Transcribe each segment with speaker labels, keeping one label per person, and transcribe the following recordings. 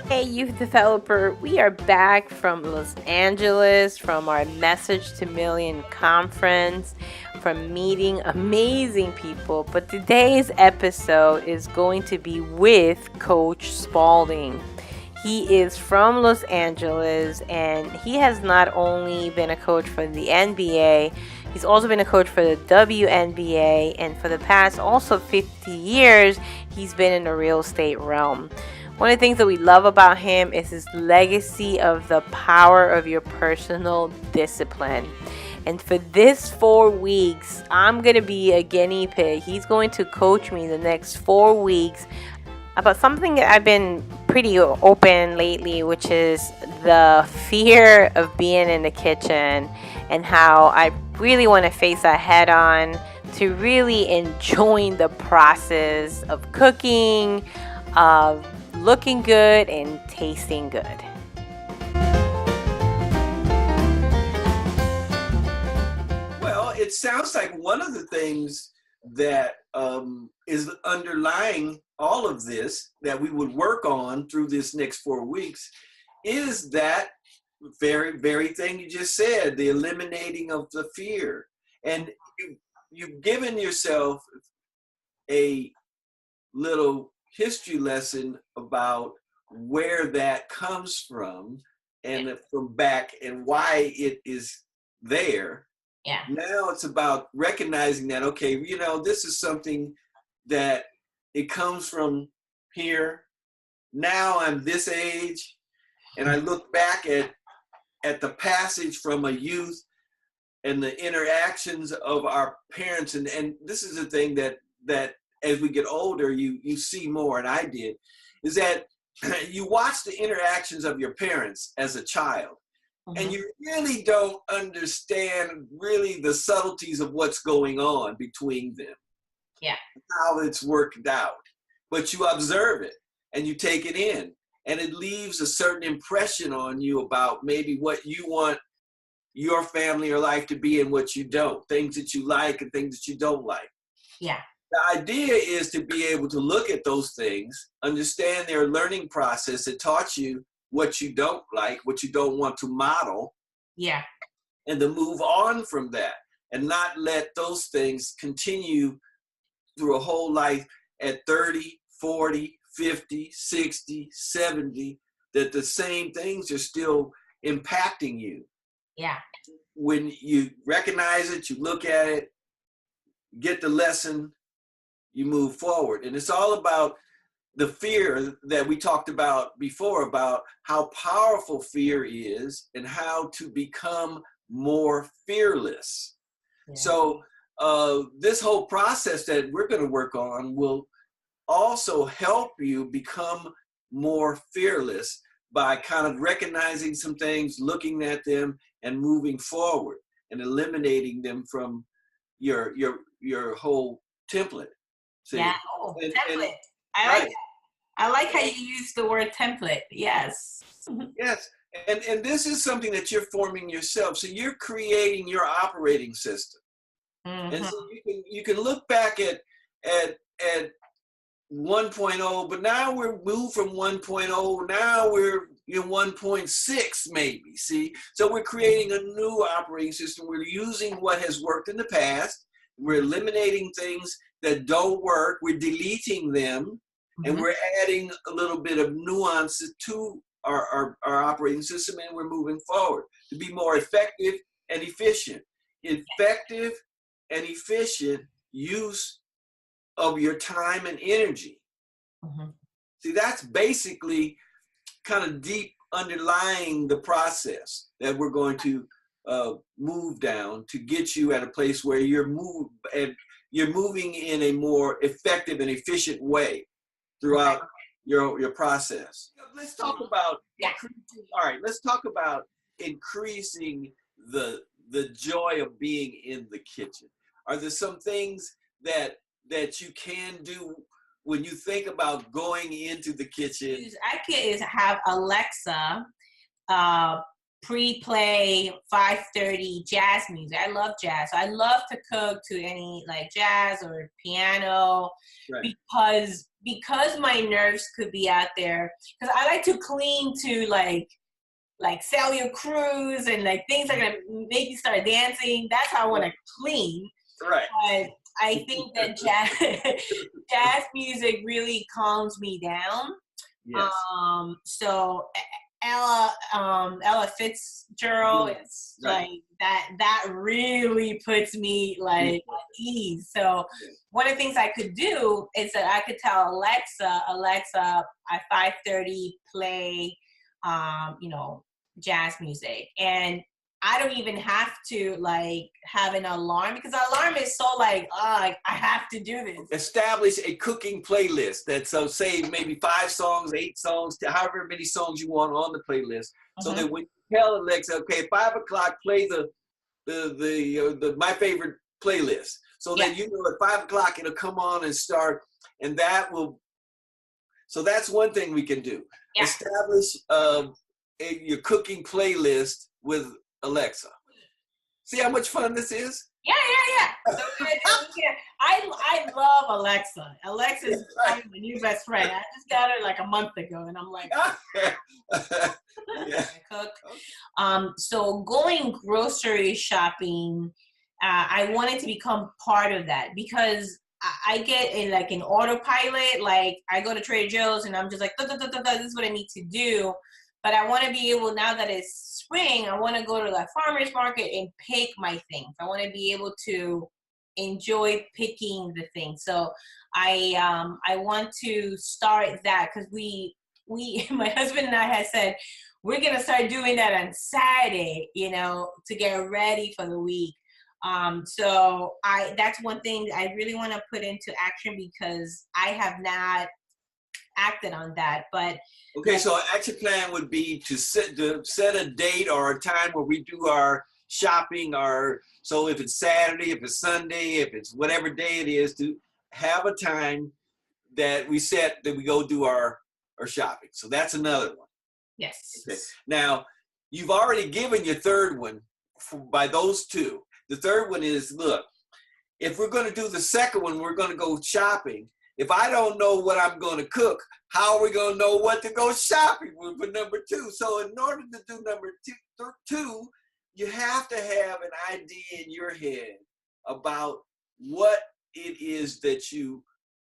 Speaker 1: Hey, youth developer, we are back from Los Angeles from our Message to Million conference, from meeting amazing people. But today's episode is going to be with Coach Spaulding. He is from Los Angeles and he has not only been a coach for the NBA, he's also been a coach for the WNBA, and for the past also 50 years, he's been in the real estate realm. One of the things that we love about him is his legacy of the power of your personal discipline. And for this 4 weeks, I'm going to be a guinea pig. He's going to coach me the next 4 weeks about something that I've been pretty open lately, which is the fear of being in the kitchen and how I really want to face that head on to really enjoying the process of cooking, of looking good and tasting good.
Speaker 2: Well, it sounds like one of the things that is underlying all of this that we would work on through this next 4 weeks is that very thing you just said, the eliminating of the fear. And you've given yourself a little history lesson about where that comes from and from back and why it is there.
Speaker 3: Yeah.
Speaker 2: Now it's about recognizing that, okay, this is something that it comes from here. Now I'm this age, and I look back at the passage from a youth and the interactions of our parents. And this is the thing that as we get older, you see more, and I did, is that you watch the interactions of your parents as a child. Mm-hmm. And you really don't understand really the subtleties of what's going on between them.
Speaker 3: Yeah.
Speaker 2: How it's worked out. But you observe it and you take it in. And it leaves a certain impression on you about maybe what you want your family or life to be and what you don't. Things that you like and things that you don't like.
Speaker 3: Yeah.
Speaker 2: The idea is to be able to look at those things, understand their learning process that taught you what you don't like, what you don't want to model.
Speaker 3: Yeah.
Speaker 2: And to move on from that and not let those things continue through a whole life at 30, 40, 50, 60, 70, that the same things are still impacting you.
Speaker 3: Yeah.
Speaker 2: When you recognize it, you look at it, get the lesson, you move forward. And it's all about the fear that we talked about before, about how powerful fear is and how to become more fearless. Yeah. So this whole process that we're going to work on will also help you become more fearless by kind of recognizing some things, looking at them, and moving forward and eliminating them from your whole template.
Speaker 3: See? Yeah, template. I like that. I like how you use the word template. Yes.
Speaker 2: Yes. And this is something that you're forming yourself. So you're creating your operating system. Mm-hmm. And so you can look back at 1.0, but now we're moved from 1.0. Now we're in 1.6 maybe. See? So we're creating a new operating system. We're using what has worked in the past. We're eliminating things that don't work. We're deleting them. And we're adding a little bit of nuance to our operating system, and we're moving forward to be more effective and efficient. Effective and efficient use of your time and energy. Mm-hmm. See, that's basically kind of deep underlying the process that we're going to move down to get you at a place where you're moving in a more effective and efficient way throughout your process. Let's talk about let's talk about increasing the joy of being in the kitchen. Are there some things that you can do when you think about going into the kitchen?
Speaker 3: I can have Alexa pre-play 5:30 jazz music. I love jazz. I love to cook to any like jazz or piano, right, because because my nerves could be out there, because I like to clean to like Cellular Cruise and like things that are gonna make you start dancing. That's how I want to clean.
Speaker 2: Right.
Speaker 3: But I think that jazz music really calms me down.
Speaker 2: Yes.
Speaker 3: So Ella Fitzgerald, it's
Speaker 2: right.
Speaker 3: like that really puts me like at ease. So one of the things I could do is that I could tell Alexa at 5:30 play jazz music, and I don't even have to like have an alarm, because the alarm is so like, I have to do this.
Speaker 2: Establish a cooking playlist that, so say maybe 5 songs, 8 songs, however many songs you want on the playlist, so that when you tell Alexa, okay, 5 o'clock, play the my favorite playlist, so that you know at 5 o'clock it'll come on and start, and that will. So that's one thing we can do. Yeah. Establish your cooking playlist with Alexa. See how much fun this is?
Speaker 3: Yeah. So I love Alexa. Alexa's my new best friend. I just got her like a month ago, and I'm like, I cook. So going grocery shopping, I wanted to become part of that, because I get in like an autopilot. Like I go to Trader Joe's and I'm just like, this is what I need to do. But I want to be able, now that it's spring, I want to go to the farmer's market and pick my things. I want to be able to enjoy picking the things. So I want to start that, because we my husband and I had said we're gonna start doing that on Saturday, to get ready for the week. So that's one thing I really want to put into action, because I have not acted on that. But
Speaker 2: okay, so an action plan would be to set a date or a time where we do our shopping, so if it's Saturday, if it's Sunday, if it's whatever day it is, to have a time that we set that we go do our shopping. So that's another one.
Speaker 3: Yes.
Speaker 2: Okay. Now, you've already given your third one by those two. The third one is, look, if we're going to do the second one, we're going to go shopping. If I don't know what I'm going to cook, how are we going to know what to go shopping for number 2? So in order to do number two, you have to have an idea in your head about what it is that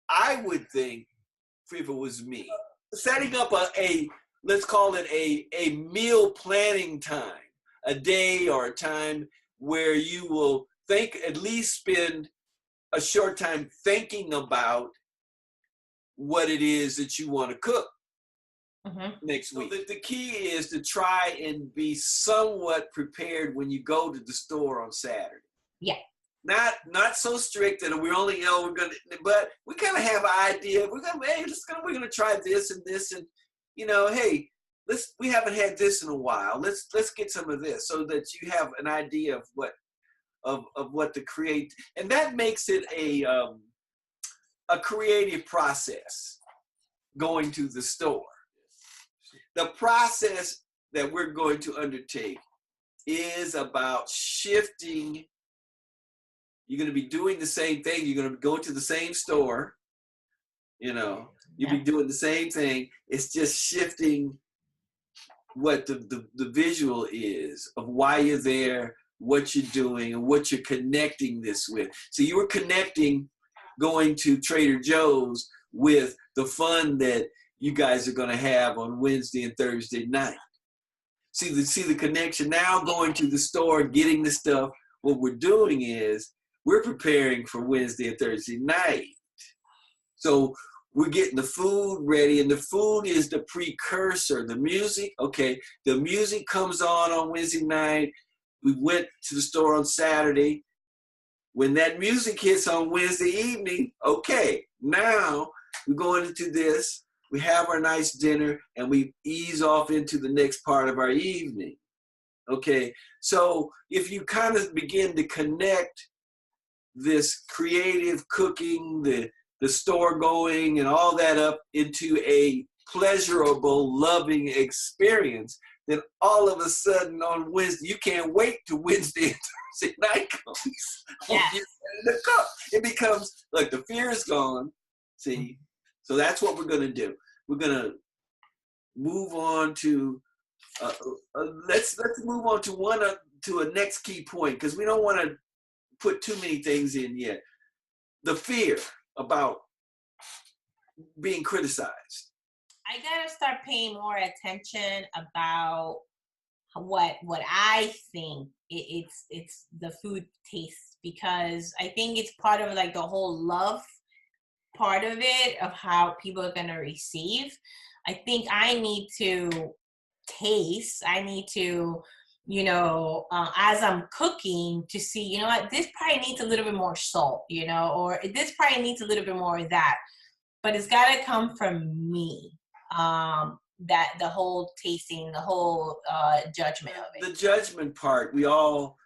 Speaker 2: I would think, if it was me, setting up let's call it a meal planning time, a day or a time where you will at least spend a short time thinking about what it is that you want to cook next week. So the key is to try and be somewhat prepared when you go to the store on Saturday.
Speaker 3: Yeah.
Speaker 2: Not so strict that we're only we're gonna, but we kind of have an idea. We're gonna try this and this, and hey, we haven't had this in a while. Let's get some of this, so that you have an idea of what to create, and that makes it a creative process going to the store. The process that we're going to undertake is about shifting. You're going to be doing the same thing. You're going to go to the same store. You'll be doing the same thing. It's just shifting what the visual is of why you're there, what you're doing, and what you're connecting this with. So you were connecting going to Trader Joe's with the fun that you guys are going to have on Wednesday and Thursday night. See the connection. Now going to the store, getting the stuff. What we're doing is we're preparing for Wednesday and Thursday night. So we're getting the food ready, and the food is the precursor. The music, okay, the music comes on Wednesday night. We went to the store on Saturday. When that music hits on Wednesday evening, okay, now we're going into this. We have our nice dinner, and we ease off into the next part of our evening. Okay, so if you kind of begin to connect this creative cooking, the store going, and all that up into a pleasurable, loving experience, then all of a sudden on Wednesday, you can't wait till Wednesday and Thursday night comes.
Speaker 3: Yeah.
Speaker 2: It becomes, like, the fear is gone. See, So that's what we're going to do. We're going to move on to let's move on to a next key point, because we don't want to put too many things in yet. The fear about being criticized.
Speaker 3: I gotta start paying more attention about what I think it's the food tastes, because I think it's part of like the whole love part of it, of how people are gonna receive. I think I need to taste. I need to, as I'm cooking, to see, what, this probably needs a little bit more salt, or this probably needs a little bit more of that. But it's got to come from me. That the whole tasting, the whole judgment of it.
Speaker 2: The judgment part, we all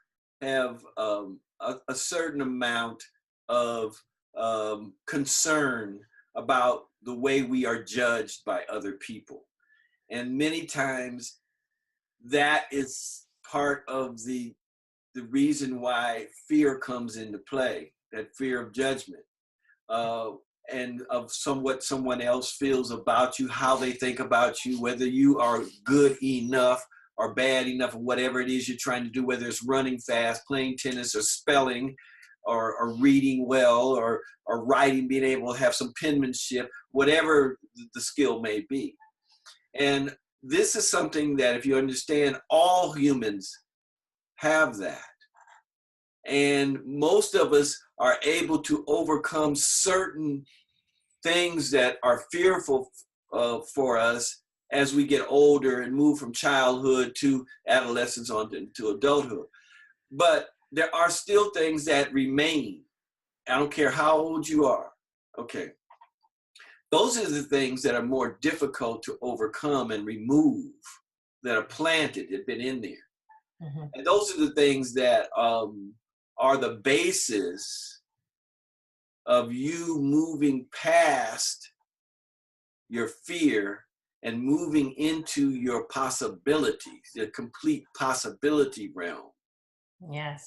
Speaker 2: have a certain amount of concern about the way we are judged by other people. And many times that is part of the reason why fear comes into play, that fear of judgment, and of what someone else feels about you, how they think about you, whether you are good enough or bad enough, or whatever it is you're trying to do, whether it's running fast, playing tennis, or spelling, or reading well, or writing, being able to have some penmanship, whatever the skill may be. And this is something that, if you understand, all humans have that. And most of us are able to overcome certain things that are fearful for us as we get older and move from childhood to adolescence on to adulthood. But there are still things that remain. I don't care how old you are. Okay. Those are the things that are more difficult to overcome and remove, that are planted, that have been in there. Mm-hmm. And those are the things that are the basis of you moving past your fear and moving into your possibilities, the complete possibility realm.
Speaker 3: Yes.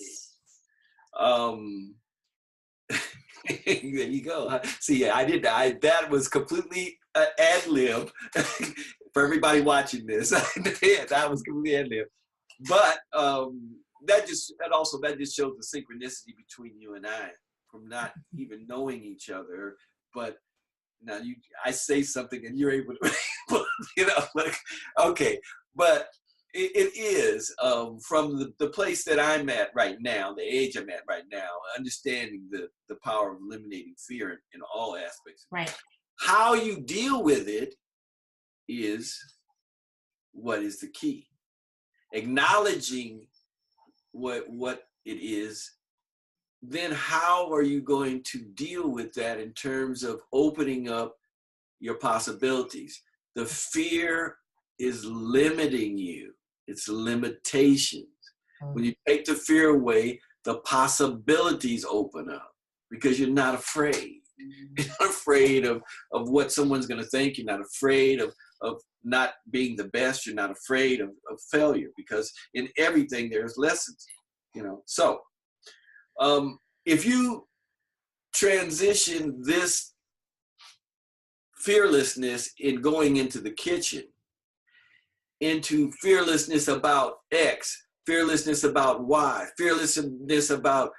Speaker 2: There you go. See, that was completely ad lib for everybody watching this. Yeah, that was completely ad lib. But that just shows the synchronicity between you and I, from not even knowing each other. But now I say something and you're able to, okay. But it is from the place that I'm at right now, the age I'm at right now, understanding the power of eliminating fear in all aspects.
Speaker 3: Right.
Speaker 2: How you deal with it is what is the key. Acknowledging what it is, then how are you going to deal with that in terms of opening up your possibilities? The fear is limiting you. It's limitations. When you take the fear away, the possibilities open up, because you're not afraid. You're not afraid of what someone's going to think. You're not afraid of not being the best. You're not afraid of failure, because in everything there's lessons, So if you transition this fearlessness in going into the kitchen into fearlessness about X, fearlessness about Y, fearlessness about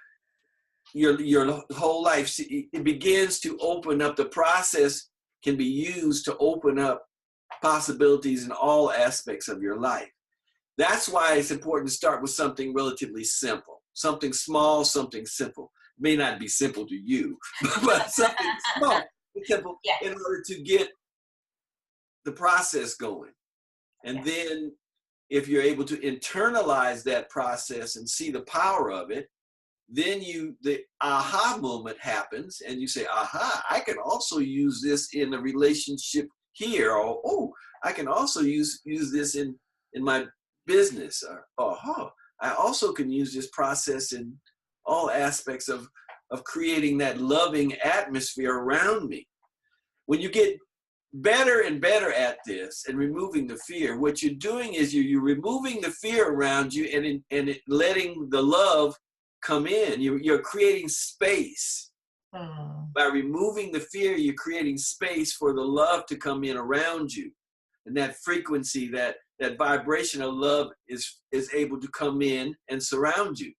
Speaker 2: your whole life, it begins to open up. The process can be used to open up possibilities in all aspects of your life. That's why it's important to start with something relatively simple, something small, something simple. It may not be simple to you, but something small, simple, in order to get the process going. And then if you're able to internalize that process and see the power of it, then the aha moment happens, and you say, aha, I can also use this in a relationship here, or I can also use this in my business, or I also can use this process in all aspects of creating that loving atmosphere around me. When you get better and better at this and removing the fear, what you're doing is you're removing the fear around you and letting the love come in. You're creating space By removing the fear, you're creating space for the love to come in around you. And that frequency, that vibration of love is able to come in and surround you.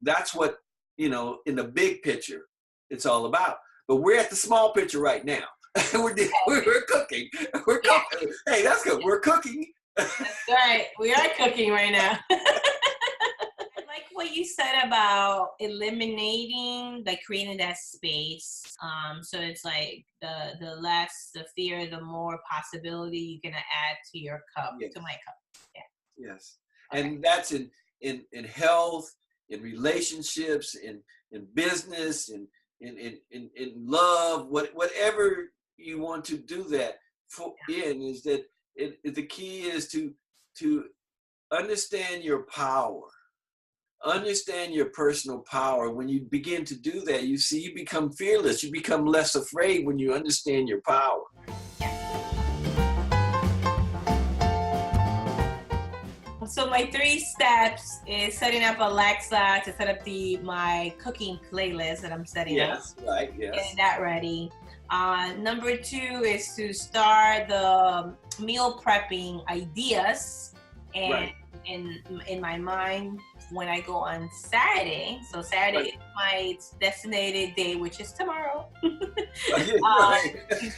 Speaker 2: That's what, in the big picture, it's all about. But we're at the small picture right now. we're cooking. We're cooking. Hey, that's good. We're cooking.
Speaker 3: That's right. We are cooking right now. I like what you said about eliminating, like creating that space. So it's like the less the fear, the more possibility you're gonna add to your cup, to my cup. Yeah.
Speaker 2: Yes. Okay. And that's in health, in relationships, in business, in love, whatever you want to do that is that the key is to understand your power, understand your personal power. When you begin to do that, you become fearless. You become less afraid when you understand your power.
Speaker 3: So my 3 steps is setting up Alexa to set up my cooking playlist that I'm setting up.
Speaker 2: Yes, right, yes.
Speaker 3: Getting that ready. Number 2 is to start the meal prepping ideas and in my mind when I go on Saturday. So Saturday is my designated day, which is tomorrow. To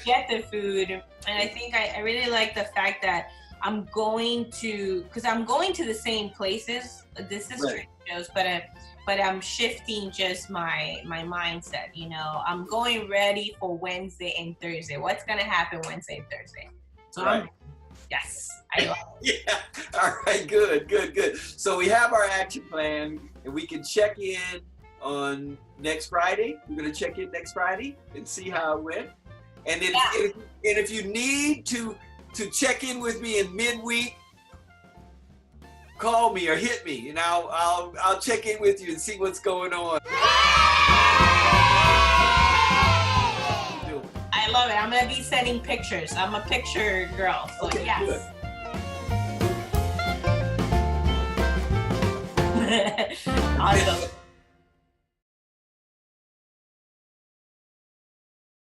Speaker 3: get the food. And I think I really like the fact that I'm going to the same places. This is trade shows, but I'm shifting just my mindset. I'm going ready for Wednesday and Thursday. What's gonna happen Wednesday and Thursday? So yes, I love it.
Speaker 2: Yeah. All right. Good. So we have our action plan, and we can check in on next Friday. We're gonna check in next Friday and see how it went. And if you need to check in with me in midweek, call me or hit me, and I'll check in with you and see what's going on.
Speaker 3: I love it. I'm gonna be sending pictures. I'm a picture girl, so
Speaker 2: okay,
Speaker 3: yes.
Speaker 2: Good.
Speaker 3: Awesome.